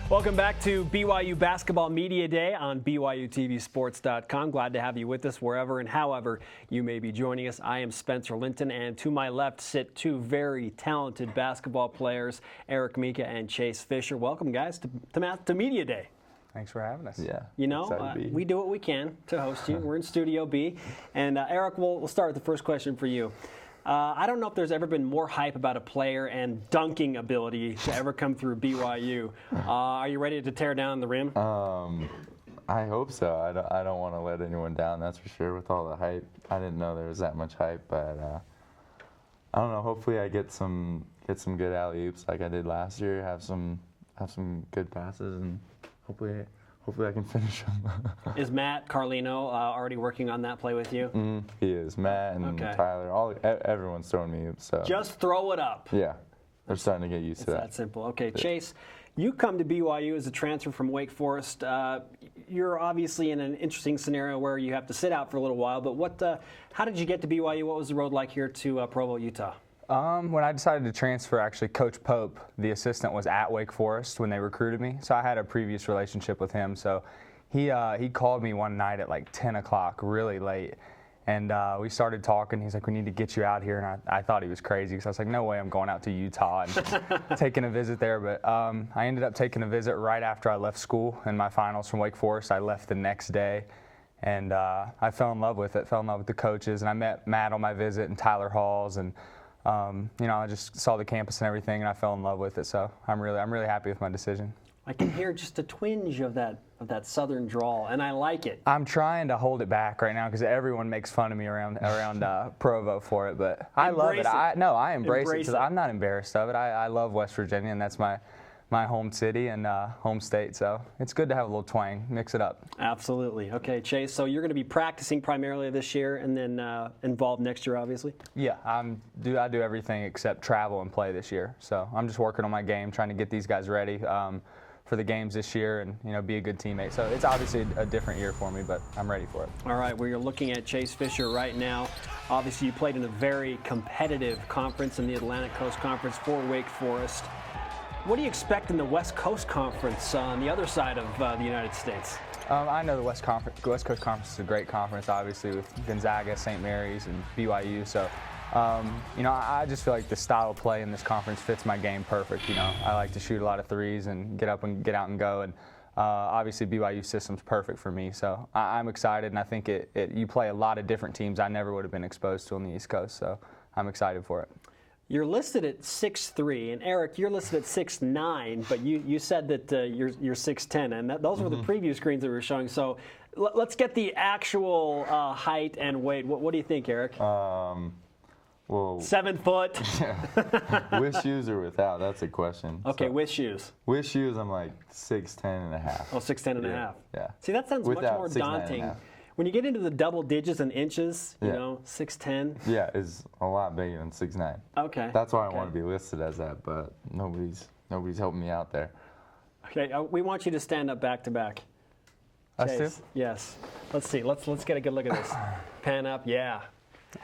Welcome back to BYU Basketball Media Day on BYUTVSports.com. Glad to have you with us wherever and however you may be joining us. I am Spencer Linton, and to my left sit two very talented basketball players, Eric Mika and Chase Fischer. Welcome, guys, to Media Day. Thanks for having us. Yeah. You know, we do what we can to host you. We're in Studio B. And Eric, we'll start with the first question for you. I don't know if there's ever been more hype about a player and dunking ability to ever come through BYU. Are you ready to tear down the rim? I hope so. I don't want to let anyone down, that's for sure, with all the hype. I didn't know there was that much hype, but I don't know. Hopefully I get some good alley-oops like I did last year, have some good passes, and hopefully I can finish them. Is Matt Carlino already working on that play with you? He is. Matt and Tyler, everyone's throwing me oops. So. Just throw it up. Yeah, they're starting to get used to that. It's that simple. Okay, Chase, you come to BYU as a transfer from Wake Forest. You're obviously in an interesting scenario where you have to sit out for a little while, but how did you get to BYU? What was the road like here to Provo, Utah? When I decided to transfer, actually, Coach Pope, the assistant, was at Wake Forest when they recruited me. So I had a previous relationship with him. So he called me one night at like 10 o'clock, really late. And we started talking. He's like, we need to get you out here. And I thought he was crazy because I was like, no way I'm going out to Utah and taking a visit there. But I ended up taking a visit right after I left school in my finals from Wake Forest. I left the next day. And I fell in love with it, fell in love with the coaches. And I met Matt on my visit and Tyler Halls. And I just saw the campus and everything, and I fell in love with it. So I'm really happy with my decision. I can hear just a twinge of that southern drawl, and I like it. I'm trying to hold it back right now because everyone makes fun of me around Provo for it, but I love it. I embrace it because I'm not embarrassed of it. I love West Virginia, and that's my home city and home state, so it's good to have a little twang, mix it up. Absolutely. Okay, Chase, so you're going to be practicing primarily this year and then involved next year, obviously? Yeah, I do everything except travel and play this year, so I'm just working on my game, trying to get these guys ready for the games this year and be a good teammate. So it's obviously a different year for me, but I'm ready for it. All right, well, you're looking at Chase Fischer right now. Obviously, you played in a very competitive conference in the Atlantic Coast Conference for Wake Forest. What do you expect in the West Coast Conference on the other side of the United States? I know the West Coast Conference is a great conference, obviously, with Gonzaga, St. Mary's, and BYU. So, I just feel like the style of play in this conference fits my game perfect. I like to shoot a lot of threes and get up and get out and go. And obviously, BYU system's perfect for me. So I'm excited, and I think you play a lot of different teams I never would have been exposed to on the East Coast. So I'm excited for it. You're listed at 6'3", and Eric, you're listed at 6'9", but you said that you're 6'10", and those were the preview screens that we were showing. So let's get the actual height and weight. What do you think, Eric? Well, 7 foot. With shoes or without? That's a question. Okay, with shoes. With shoes, I'm like 6'10" and a half. Oh, 6'10" and a half. Yeah. See, that sounds Without, much more daunting. When you get into the double digits and inches, 6'10". Yeah, is a lot bigger than 6'9". Okay. That's why I want to be listed as that, but nobody's helping me out there. Okay, we want you to stand up back to back. Us too? Yes. Let's see. Let's get a good look at this. Pan up. Yeah.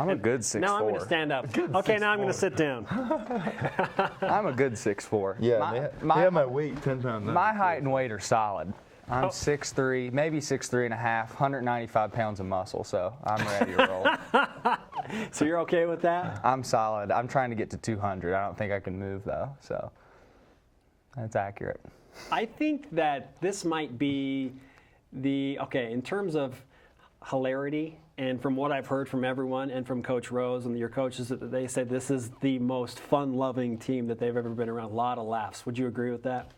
I'm a good 6'4". Now I'm going to stand up. Okay, now I'm going to sit down. I'm a good 6'4". Yeah, my weight 10 pounds. My height and weight are solid. I'm 6'3", maybe 6'3 and a half, 195 pounds of muscle, so I'm ready to roll. So you're okay with that? I'm solid. I'm trying to get to 200. I don't think I can move, though, so that's accurate. I think that this might be in terms of hilarity, and from what I've heard from everyone and from Coach Rose and your coaches, that they say this is the most fun-loving team that they've ever been around. A lot of laughs. Would you agree with that?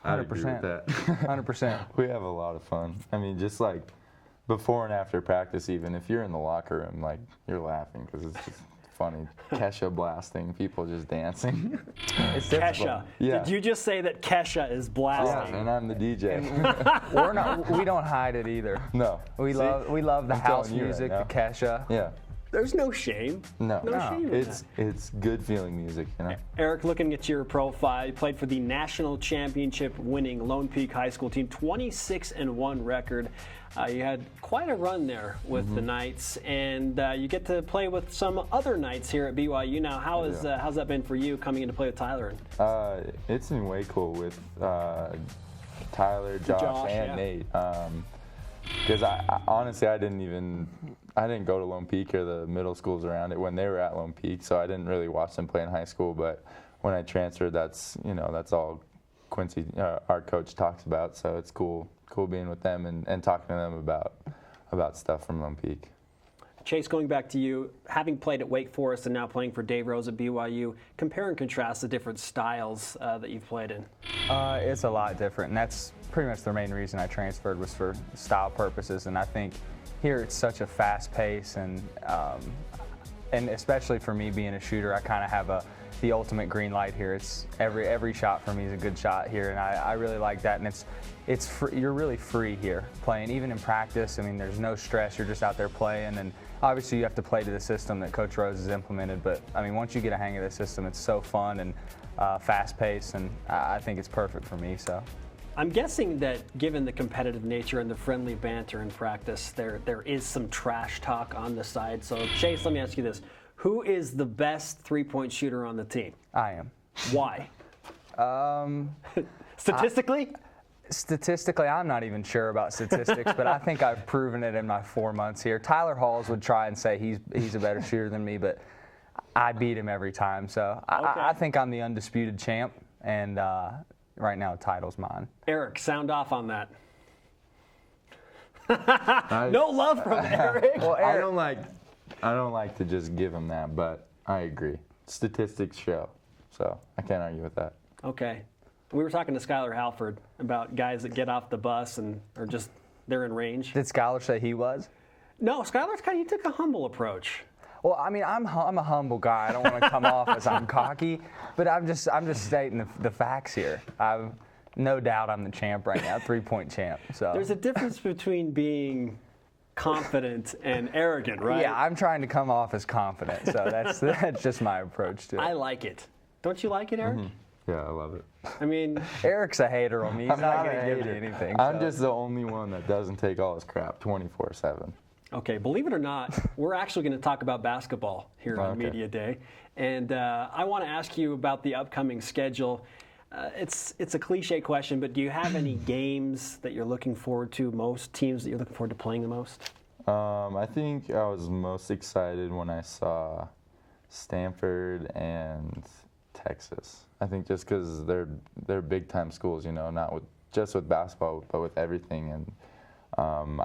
100%. agree with that. 100%. We have a lot of fun. I mean, just like before and after practice, even if you're in the locker room, like you're laughing because it's just funny. Kesha blasting, people just dancing. It's Kesha. Yeah. Did you just say that Kesha is blasting? Yeah, and I'm the DJ. We don't hide it either. No. We love the house music, right the Kesha. Yeah. There's no shame. No, shame in it's good feeling music, you know. Eric, looking at your profile, you played for the national championship winning Lone Peak High School team, 26-1 record. You had quite a run there with the Knights, and you get to play with some other Knights here at BYU now. How's that been for you coming in to play with Tyler? It's been way cool with Tyler, Josh and Nate. Because I honestly, I didn't go to Lone Peak or the middle schools around it when they were at Lone Peak, so I didn't really watch them play in high school. But when I transferred, that's all Quincy, our coach, talks about. So it's cool being with them and talking to them about stuff from Lone Peak. Chase, going back to you, having played at Wake Forest and now playing for Dave Rose at BYU, compare and contrast the different styles that you've played in. It's a lot different, and that's pretty much the main reason I transferred was for style purposes. And I think here it's such a fast pace, and especially for me being a shooter, I kind of have the ultimate green light here. It's every shot for me is a good shot here, and I really like that. And you're really free here playing, even in practice. I mean, there's no stress. You're just out there playing, and obviously you have to play to the system that Coach Rose has implemented. But I mean, once you get a hang of the system, it's so fun and fast paced, and I think it's perfect for me. So. I'm guessing that given the competitive nature and the friendly banter in practice, there is some trash talk on the side. So Chase, let me ask you this. Who is the best three-point shooter on the team? I am. Why? Statistically? Statistically, I'm not even sure about statistics, but I think I've proven it in my 4 months here. Tyler Halls would try and say he's a better shooter than me, but I beat him every time. So I think I'm the undisputed champ, and right now the title's mine. Eric, sound off on that. No love from Eric. Well, Eric. I don't like to just give him that, but I agree. Statistics show, so I can't argue with that. Okay. We were talking to Skylar Halford about guys that get off the bus and they're in range. Did Skylar say he was? No, Skylar's he took a humble approach. Well, I mean, I'm a humble guy. I don't want to come off as I'm cocky, but I'm just stating the facts here. I've no doubt I'm the champ right now, three-point champ. So there's a difference between being confident and arrogant, right? Yeah, I'm trying to come off as confident, so that's just my approach to it. I like it. Don't you like it, Eric? Mm-hmm. Yeah, I love it. I mean, Eric's a hater on me. He's not going to give me anything. I'm just the only one that doesn't take all his crap 24/7. Okay, believe it or not, we're actually going to talk about basketball here on Media Day, and I want to ask you about the upcoming schedule. It's a cliche question, but do you have any games that you're looking forward to, most teams that you're looking forward to playing the most? I think I was most excited when I saw Stanford and Texas. I think just because they're big time schools, not just with basketball, but with everything. And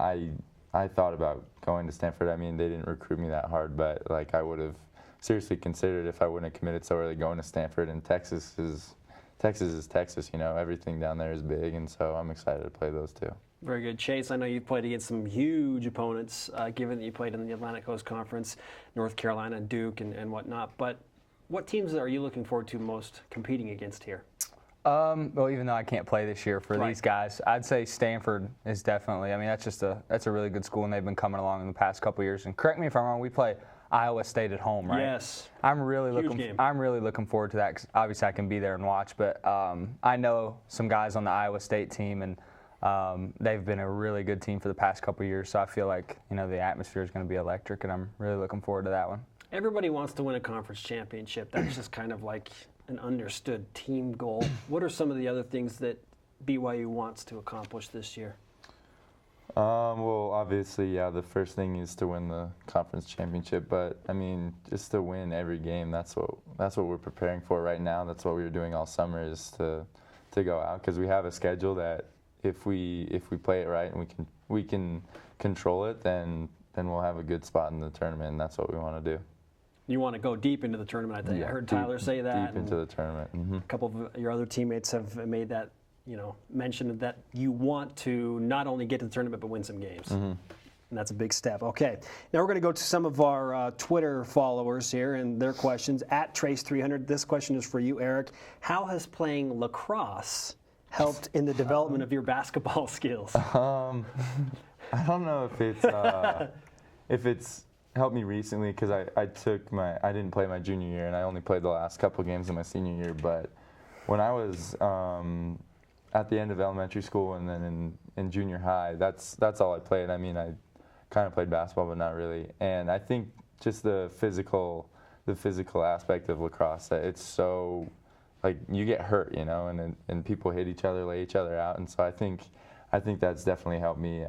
I thought about going to Stanford. I mean, they didn't recruit me that hard, but I would have seriously considered if I wouldn't have committed so early going to Stanford. And Texas is Texas. Everything down there is big, and so I'm excited to play those two. Very good. Chase, I know you've played against some huge opponents, given that you played in the Atlantic Coast Conference, North Carolina, Duke, and whatnot. But what teams are you looking forward to most competing against here? Well, even though I can't play this year for these guys, I'd say Stanford is definitely. I mean, that's a really good school, and they've been coming along in the past couple of years. And correct me if I'm wrong, we play Iowa State at home, right? Yes. I'm really looking forward to that. 'Cause obviously, I can be there and watch, but I know some guys on the Iowa State team, and they've been a really good team for the past couple of years. So I feel like the atmosphere is going to be electric, and I'm really looking forward to that one. Everybody wants to win a conference championship. That's just kind of like an understood team goal. What are some of the other things that BYU wants to accomplish this year? Well, obviously, the first thing is to win the conference championship. But I mean, just to win every game. That's what we're preparing for right now. That's what we were doing all summer, is to go out, because we have a schedule that if we play it right and we can control it, then we'll have a good spot in the tournament. And that's what we want to do. You want to go deep into the tournament, I think. I heard Tyler say that. Deep into the tournament. Mm-hmm. A couple of your other teammates have made that, mentioned that you want to not only get to the tournament but win some games. Mm-hmm. And that's a big step. Okay, now we're going to go to some of our Twitter followers here and their questions. At Trace300, this question is for you, Eric. How has playing lacrosse helped in the development of your basketball skills? I don't know if it's helped me recently because I didn't play my junior year, and I only played the last couple games of my senior year. But when I was at the end of elementary school and then in junior high, that's all I played. I mean, I kind of played basketball, but not really. And I think just the physical aspect of lacrosse, it's so, like, you get hurt, you know, and people hit each other, lay each other out, and so I think that's definitely helped me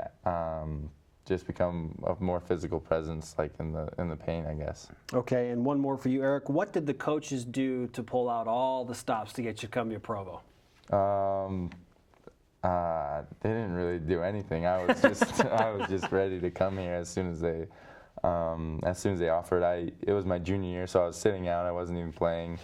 just become a more physical presence, like in the paint, I guess. Okay, and one more for you, Eric. What did the coaches do to pull out all the stops to get you to come to Provo? They didn't really do anything. I was just ready to come here as soon as they offered. It was my junior year, so I was sitting out. I wasn't even playing.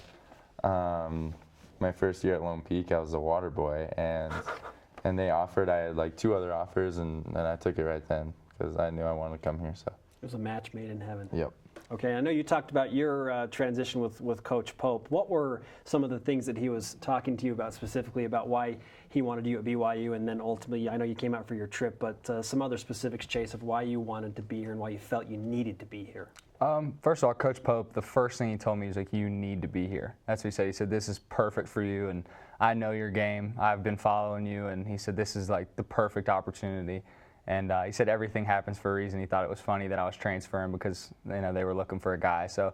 My first year at Lone Peak, I was a water boy, and they offered. I had like 2 other offers, and I took it right then because I knew I wanted to come here. So it was a match made in heaven. Yep. Okay, I know you talked about your transition with Coach Pope. What were some of the things that he was talking to you about specifically about why he wanted you at BYU, and then ultimately, I know you came out for your trip, but some other specifics, Chase, of why you wanted to be here and why you felt you needed to be here? First of all, Coach Pope, the first thing he told me was like, you need to be here. That's what he said. He said, this is perfect for you, and I know your game. I've been following you, and he said, this is like the perfect opportunity. And he said everything happens for a reason. He thought it was funny that I was transferring because, you know, they were looking for a guy. So,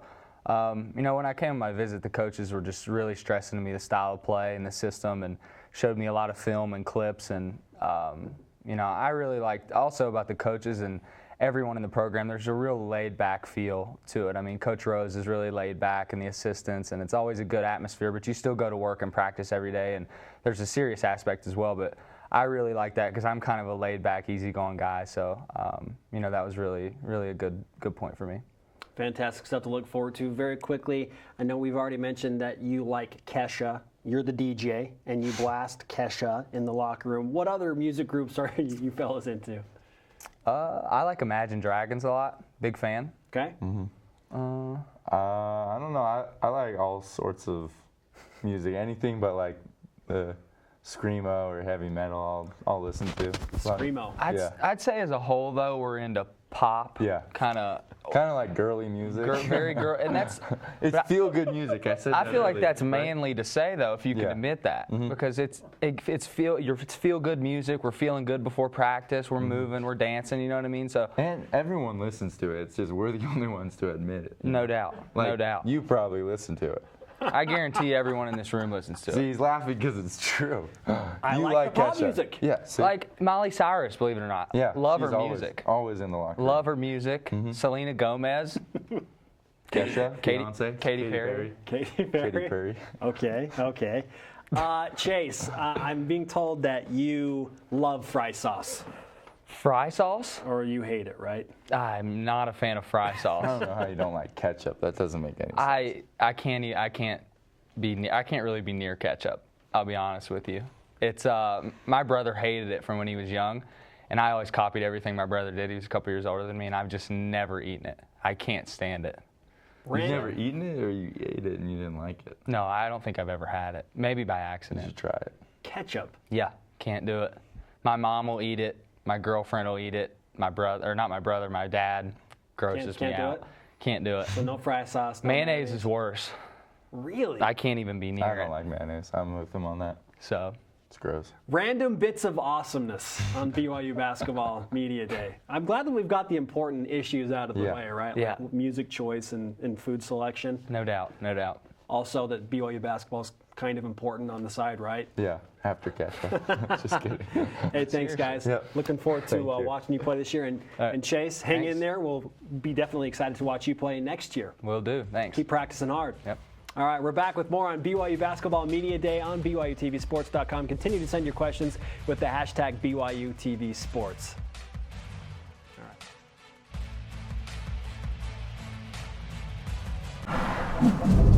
you know, when I came on my visit, the coaches were just really stressing to me the style of play and the system, and showed me a lot of film and clips. And, you know, I really liked also about the coaches and everyone in the program, there's a real laid-back feel to it. I mean, Coach Rose is really laid back, and the assistants, and it's always a good atmosphere, but you still go to work and practice every day, and there's a serious aspect as well. But I really like that because I'm kind of a laid-back, easygoing guy. So, you know, that was really a good point for me. Fantastic stuff to look forward to. Very quickly, I know we've already mentioned that you like Kesha. You're the DJ, and you blast Kesha in the locker room. What other music groups are you fellas into? I like Imagine Dragons a lot. Big fan. Okay. Mm-hmm. I don't know. I like all sorts of music. Anything but like the screamo or heavy metal, I'll listen to. Screamo. I'd say as a whole, though, we're into pop. Yeah. Kind of like girly music. Very girl, and that's it's feel good music. I feel like that's manly to say, though, if you can admit that, because it's feel good music. We're feeling good before practice. We're moving. We're dancing. You know what I mean? So and everyone listens to it. It's just we're the only ones to admit it. No doubt. Like, no doubt. You probably listen to it. I guarantee everyone in this room listens to it. See, he's laughing because it's true. I you like the pop Kesha. music. Yeah. See? Like Miley Cyrus, believe it or not. Yeah. Love she's her music. Always in the locker room. Love her music. Selena Gomez. Kesha. Katy Perry. Katy Perry. Katy Perry. Okay. Chase, I'm being told that you love fry sauce. Fry sauce? Or you hate it, right? I'm not a fan of fry sauce. I don't know how you don't like ketchup. That doesn't make any sense. I can't really be near ketchup. I'll be honest with you. It's my brother hated it from when he was young, and I always copied everything my brother did. He was a couple years older than me, and I've just never eaten it. I can't stand it. You've never eaten it, or you ate it and you didn't like it? No, I don't think I've ever had it. Maybe by You accident. should try it. Ketchup. Yeah, can't do it. My mom will eat it. My girlfriend will eat it. My dad grosses me out. Can't do it. So no fry sauce. No mayonnaise is worse. Really? I can't even be near it. I don't like mayonnaise. I'm with him on that. So it's gross. Random bits of awesomeness on BYU Basketball Media Day. I'm glad that we've got the important issues out of the way, right? Yeah. Like music choice and food selection. No doubt. Also that BYU basketball is kind of important on the side, right? Yeah, after ketchup. Just kidding. Hey, thanks, guys. Yep. Looking forward to watching you play this year. And Chase, hang in there. We'll be definitely excited to watch you play next year. Will do. Thanks. Keep practicing hard. Yep. All right, we're back with more on BYU Basketball Media Day on BYUTVSports.com. Continue to send your questions with the hashtag BYUTVSports. All right.